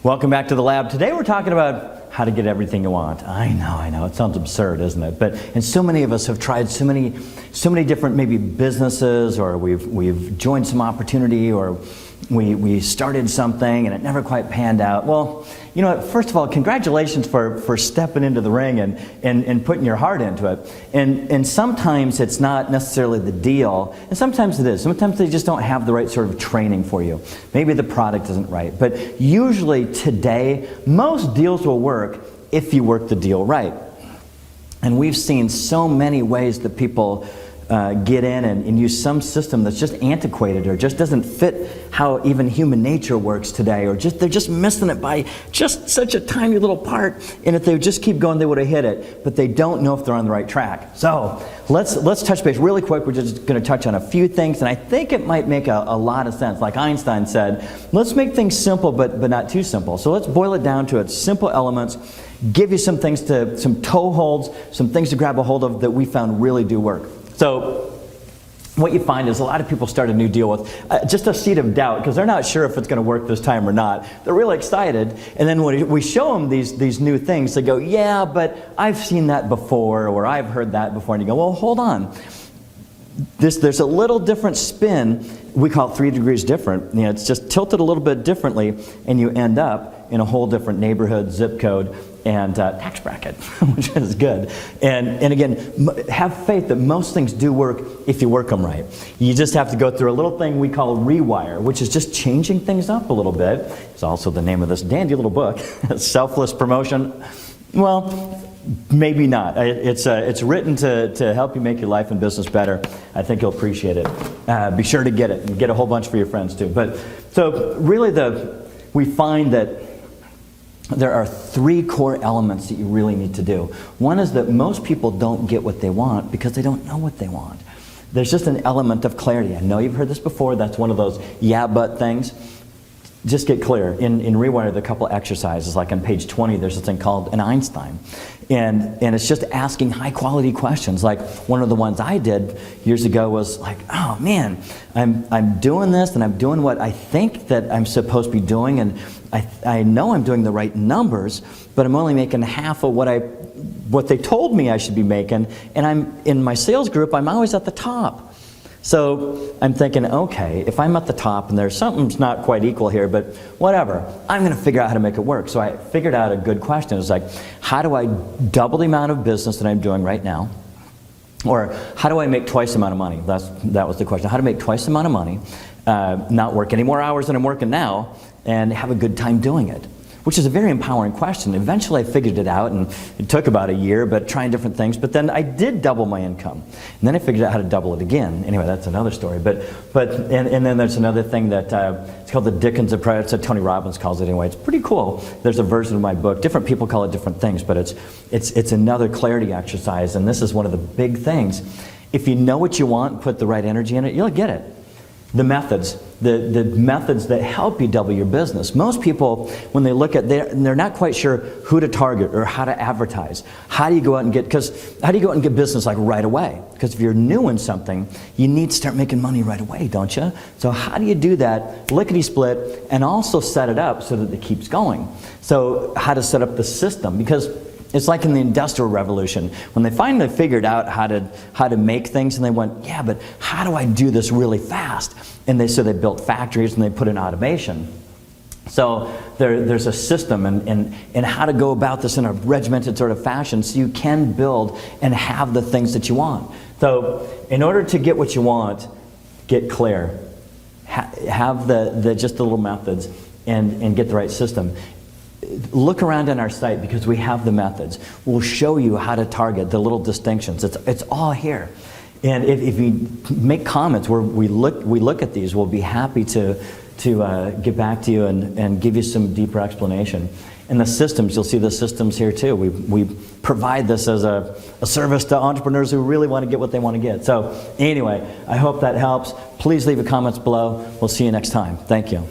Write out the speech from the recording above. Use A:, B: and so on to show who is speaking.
A: Welcome back to the lab. Today we're talking about how to get everything you want. I know. It sounds absurd, isn't it? And so many of us have tried so many different maybe businesses, or we've joined some opportunity, or we started something and it never quite panned out. Well, you know what? First of all, congratulations for stepping into the ring and putting your heart into it. And sometimes it's not necessarily the deal, and sometimes it is. Sometimes they just don't have the right sort of training for you. Maybe the product isn't right. But usually today, most deals will work if you work the deal right. And we've seen so many ways that people get in and use some system that's just antiquated or just doesn't fit how even human nature works today, or they're just missing it by just such a tiny little part, and if they would just keep going they would have hit it, but they don't know if they're on the right track. So let's touch base really quick. We're just going to touch on a few things, and I think it might make a lot of sense. Like Einstein said, let's make things simple but not too simple. So let's boil it down to its simple elements, give you some toe holds, some things to grab a hold of that we found really do work. So what you find is a lot of people start a new deal with just a seed of doubt, because they're not sure if it's going to work this time or not. They're really excited, and then when we show them these new things, they go, yeah, but I've seen that before, or I've heard that before. And you go, well, hold on. There's a little different spin. We call it 3 degrees different. You know, it's just tilted a little bit differently, and you end up in a whole different neighborhood, zip code, and tax bracket, which is good. And again, have faith that most things do work if you work them right. You just have to go through a little thing we call rewire, which is just changing things up a little bit. It's also the name of this dandy little book, Selfless Promotion. Well, maybe not. It's written to help you make your life and business better. I think you'll appreciate it. Be sure to get it, and get a whole bunch for your friends too. But so really we find that there are 3 core elements that you really need to do. One is that most people don't get what they want because they don't know what they want. There's just an element of clarity. I know you've heard this before. That's one of those yeah, but things. Just get clear. In Rewire, there are a couple exercises. Like on page 20, there's this thing called an Einstein. And it's just asking high quality questions. Like one of the ones I did years ago was like, oh man, I'm doing this, and I'm doing what I think that I'm supposed to be doing, and I know I'm doing the right numbers, but I'm only making half of what they told me I should be making, and I'm in my sales group, I'm always at the top. So I'm thinking, okay, if I'm at the top and there's something's not quite equal here, but whatever, I'm going to figure out how to make it work. So I figured out a good question. It was like, how do I double the amount of business that I'm doing right now? Or how do I make twice the amount of money? That was the question. How to make twice the amount of money, not work any more hours than I'm working now, and have a good time doing it, which is a very empowering question. Eventually I figured it out, and it took about a year, but trying different things. But then I did double my income, and then I figured out how to double it again. Anyway, that's another story. But then there's another thing that it's called the Dickens approach. It's what Tony Robbins calls it anyway. It's pretty cool. There's a version of my book. Different people call it different things, but it's another clarity exercise, and this is one of the big things. If you know what you want, put the right energy in it, you'll get it. The methods that help you double your business. Most people, when they look at, they're not quite sure who to target or how to advertise. How do you go out and get business like right away? Because if you're new in something, you need to start making money right away, don't you? So how do you do that lickety-split and also set it up so that it keeps going? So how to set up the system, because it's like in the Industrial Revolution, when they finally figured out how to make things, and they went, yeah, but how do I do this really fast? And so they built factories and they put in automation. So there's a system and how to go about this in a regimented sort of fashion so you can build and have the things that you want. So in order to get what you want, get clear. Have just the little methods and get the right system. Look around on our site, because we have the methods. We'll show you how to target the little distinctions. It's all here. And if you make comments where we look at these, we'll be happy to get back to you and give you some deeper explanation. And the systems, you'll see the systems here too. We provide this as a service to entrepreneurs who really want to get what they want to get. So anyway, I hope that helps. Please leave your comments below. We'll see you next time. Thank you.